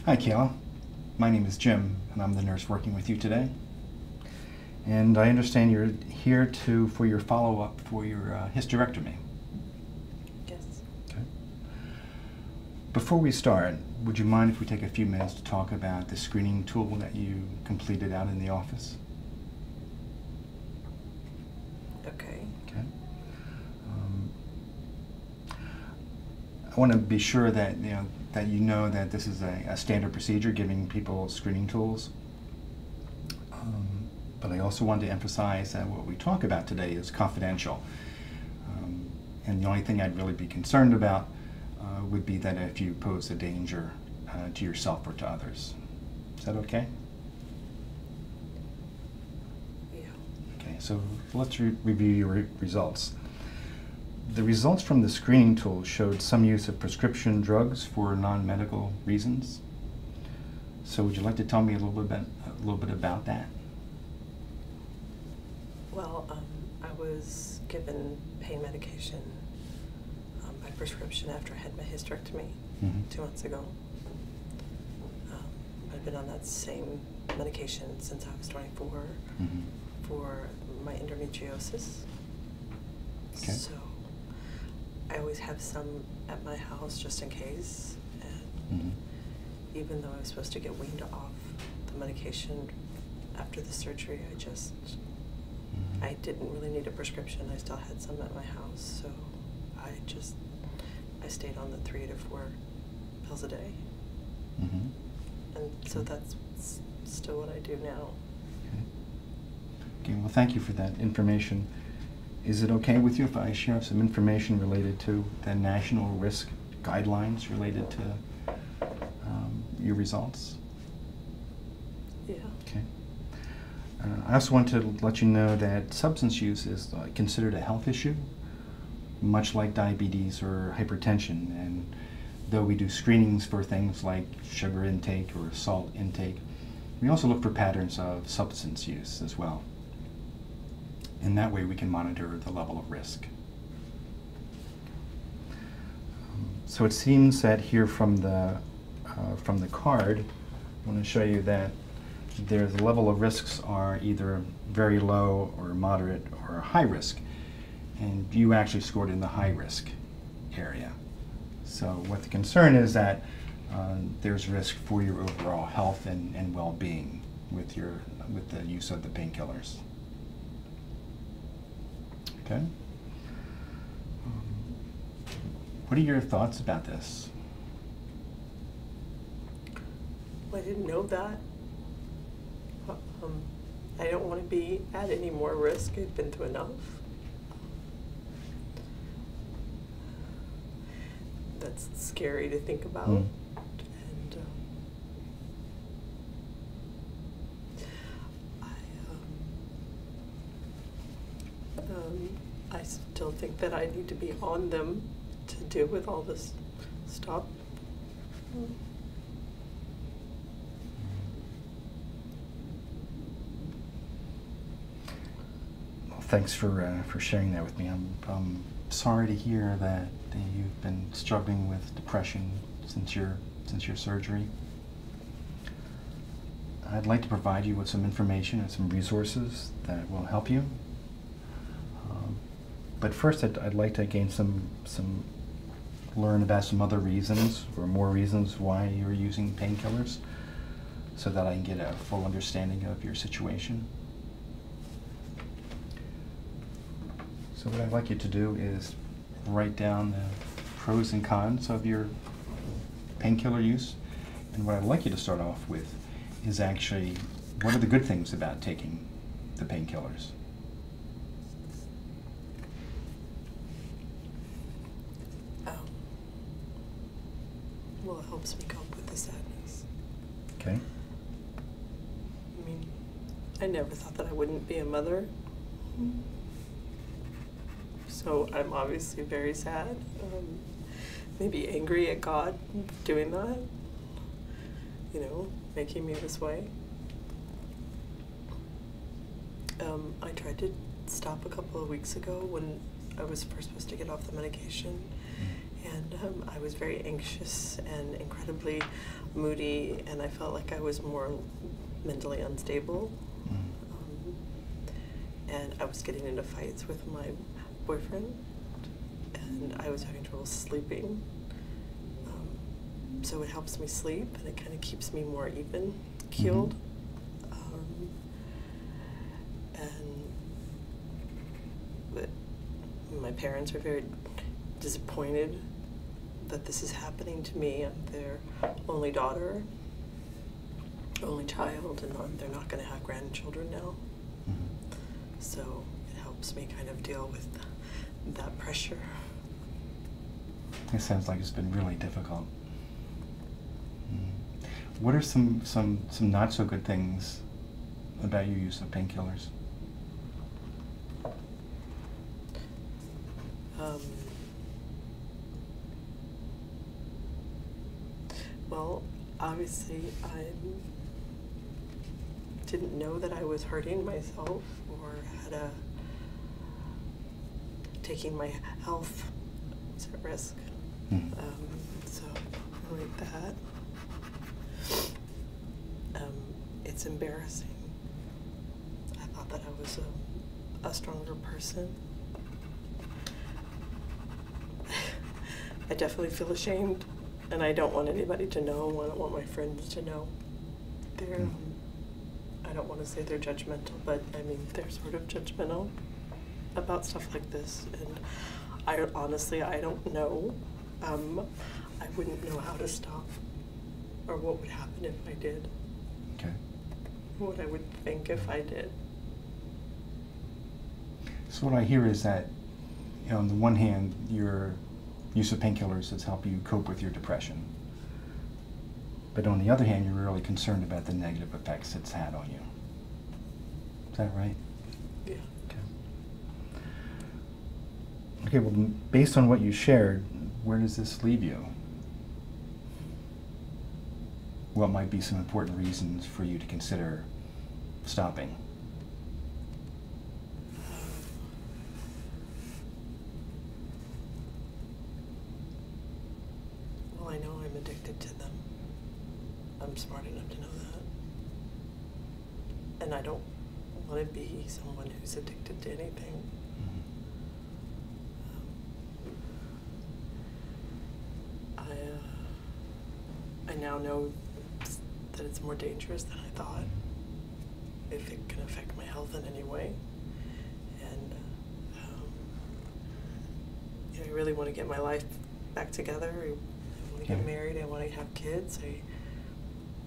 Hi, Kayla. My name is Jim, and I'm the nurse working with you today. And I understand you're here for your follow-up for your hysterectomy. Yes. Okay. Before we start, would you mind if we take a few minutes to talk about the screening tool that you completed out in the office? Okay. Okay. I want to be sure that you know that this is a standard procedure, giving people screening tools. But I also want to emphasize that what we talk about today is confidential. And the only thing I'd really be concerned about would be that if you pose a danger to yourself or to others. Is that okay? Yeah. Okay, so let's review your results. The results from the screening tool showed some use of prescription drugs for non-medical reasons. So would you like to tell me a little bit about that? Well, I was given pain medication by prescription after I had my hysterectomy 2 months ago. I've been on that same medication since I was 24 for my endometriosis. Okay. So I always have some at my house just in case. And even though I was supposed to get weaned off the medication after the surgery, I didn't really need a prescription. I still had some at my house, so I stayed on the 3 to 4 pills a day. And so that's still what I do now. Okay, well, thank you for that information. Is it okay with you if I share some information related to the national risk guidelines related to your results? Yeah. Okay. I also want to let you know that substance use is considered a health issue, much like diabetes or hypertension. And though we do screenings for things like sugar intake or salt intake, we also look for patterns of substance use as well. And that way we can monitor the level of risk. So it seems that here from the card, I want to show you that the level of risks are either very low or moderate or high risk. And you actually scored in the high risk area. So what the concern is that there's risk for your overall health and well-being with the use of the painkillers. Okay. What are your thoughts about this? Well, I didn't know that. I don't want to be at any more risk. I've been through enough. That's scary to think about. And I still think that I need to be on them to deal with all this stuff. Well, thanks for sharing that with me. I'm sorry to hear that you've been struggling with depression since your surgery. I'd like to provide you with some information and some resources that will help you. But first, I'd like to gain learn about some other reasons or more reasons why you're using painkillers, so that I can get a full understanding of your situation. So what I'd like you to do is write down the pros and cons of your painkiller use. And what I'd like you to start off with is actually, what are the good things about taking the painkillers? Well, it helps me cope with the sadness. Okay. I mean, I never thought that I wouldn't be a mother. So I'm obviously very sad. Maybe angry at God doing that. You know, making me this way. I tried to stop a couple of weeks ago when I was first supposed to get off the medication. And I was very anxious and incredibly moody, and I felt like I was more mentally unstable. And I was getting into fights with my boyfriend, and I was having trouble sleeping. So it helps me sleep, and it kind of keeps me more even keeled. But my parents are very disappointed that this is happening to me. I'm their only daughter, only child, and they're not going to have grandchildren now. So it helps me kind of deal with that pressure. It sounds like it's been really difficult. What are some not so good things about your use of painkillers? Well, obviously I didn't know that I was hurting myself or had taking my health was at risk. So like that. It's embarrassing. I thought that I was a stronger person. I definitely feel ashamed, and I don't want anybody to know. I don't want my friends to know. I don't want to say they're judgmental, but I mean, they're sort of judgmental about stuff like this. And I honestly don't know. I wouldn't know how to stop or what would happen if I did. Okay. What I would think if I did. So what I hear is that, on the one hand, your use of painkillers has helped you cope with your depression. But on the other hand, you're really concerned about the negative effects it's had on you. Is that right? Yeah. Okay. Okay, well, based on what you shared, where does this leave you? What might be some important reasons for you to consider stopping? Well, I know I'm addicted to them. I'm smart enough to know that. And I don't want to be someone who's addicted to anything. I now know that it's more dangerous than I thought, if it can affect my health in any way. And I really want to get my life back together. I want to get married. I want to have kids.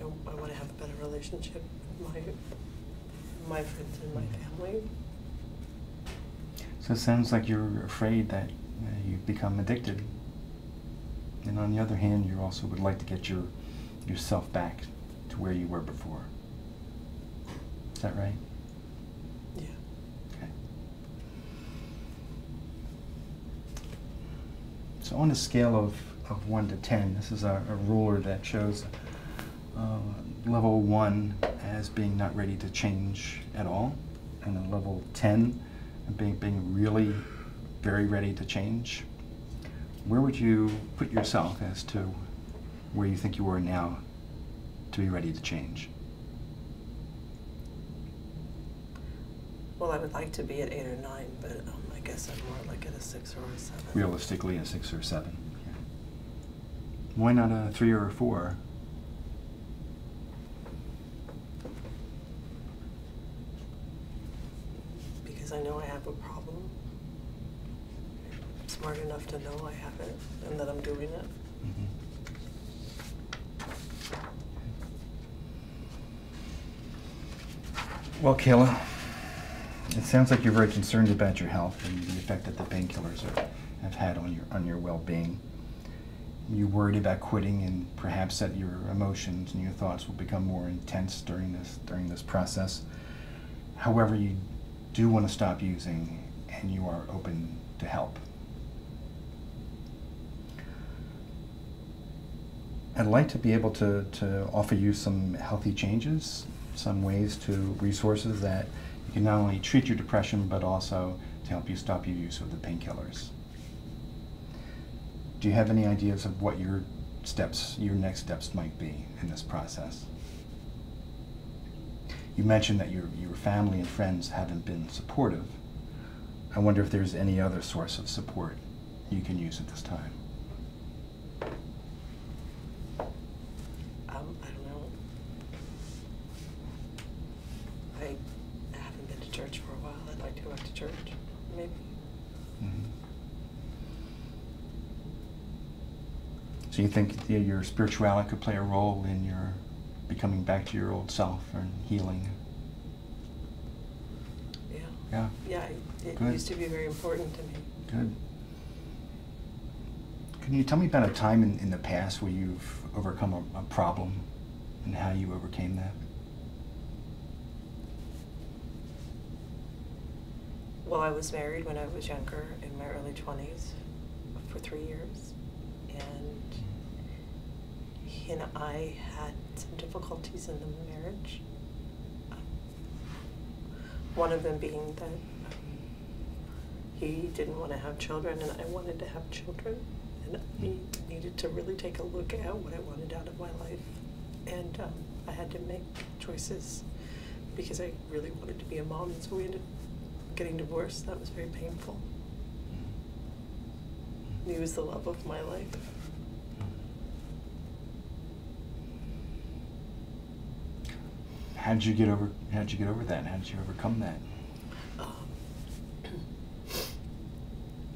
I want to have a better relationship with my friends and my family. So it sounds like you're afraid that you've become addicted. And on the other hand, you also would like to get yourself back to where you were before. Is that right? Yeah. Okay. So on a scale of 1 to 10, this is a ruler that shows level 1 as being not ready to change at all, and a level 10 being really very ready to change. Where would you put yourself as to where you think you are now to be ready to change? Well, I would like to be at 8 or 9, but I guess I'm more like at a 6 or a 7. Realistically, a 6 or 7. Yeah. Why not a 3 or a 4? Because I know I have a problem. I'm smart enough to know I have it and that I'm doing it. Well, Kayla, it sounds like you're very concerned about your health and the effect that the painkillers have had on your well-being. You're worried about quitting, and perhaps that your emotions and your thoughts will become more intense during this process. However, you do want to stop using, and you are open to help. I'd like to be able to offer you some healthy changes, some resources that you can not only treat your depression, but also to help you stop your use of the painkillers. Do you have any ideas of what your next steps might be in this process? You mentioned that your family and friends haven't been supportive. I wonder if there's any other source of support you can use at this time. I don't know. I haven't been to church for a while. I'd like to go back to church, maybe. Mm-hmm. So you think your spirituality could play a role in your becoming back to your old self and healing? Yeah. Yeah. Yeah, it Good. used to be very important to me. Good. Can you tell me about a time in the past where you've overcome a problem and how you overcame that? Well, I was married when I was younger, in my early 20s, for 3 years. And he and I had some difficulties in the marriage. One of them being that he didn't want to have children and I wanted to have children. And I needed to really take a look at what I wanted out of my life. And I had to make choices because I really wanted to be a mom. And so we ended up getting divorced. That was very painful. He was the love of my life. How did you get over that? How did you overcome that?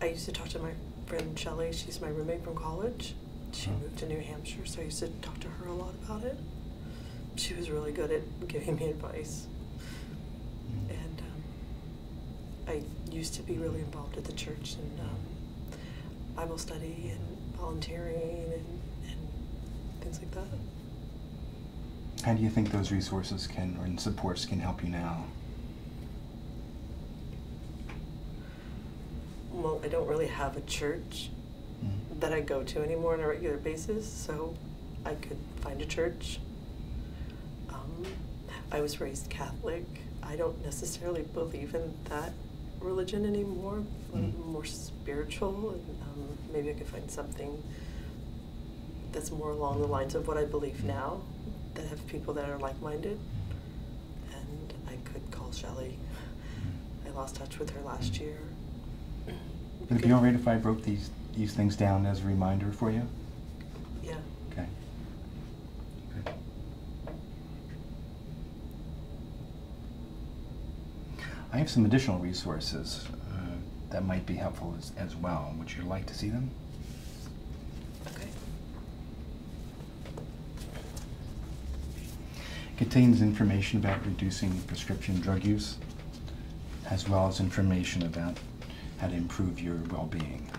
I used to talk to my friend Shelley. She's my roommate from college. She moved to New Hampshire, so I used to talk to her a lot about it. She was really good at giving me advice. And I used to be really involved at the church and Bible study and volunteering and things like that. How do you think those resources and supports can help you now? Well, I don't really have a church that I go to anymore on a regular basis, so I could find a church. I was raised Catholic. I don't necessarily believe in that religion anymore. I'm more spiritual, and maybe I could find something that's more along the lines of what I believe now, that have people that are like-minded. And I could call Shelley. I lost touch with her last year. Would it be all right if I wrote these things down as a reminder for you? Yeah. Okay. Good. I have some additional resources that might be helpful as well. Would you like to see them? Okay. It contains information about reducing prescription drug use, as well as information about how to improve your well-being.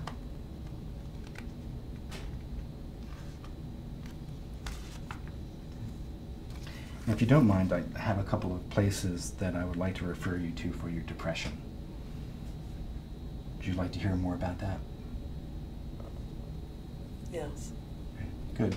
If you don't mind, I have a couple of places that I would like to refer you to for your depression. Would you like to hear more about that? Yes. Okay, good.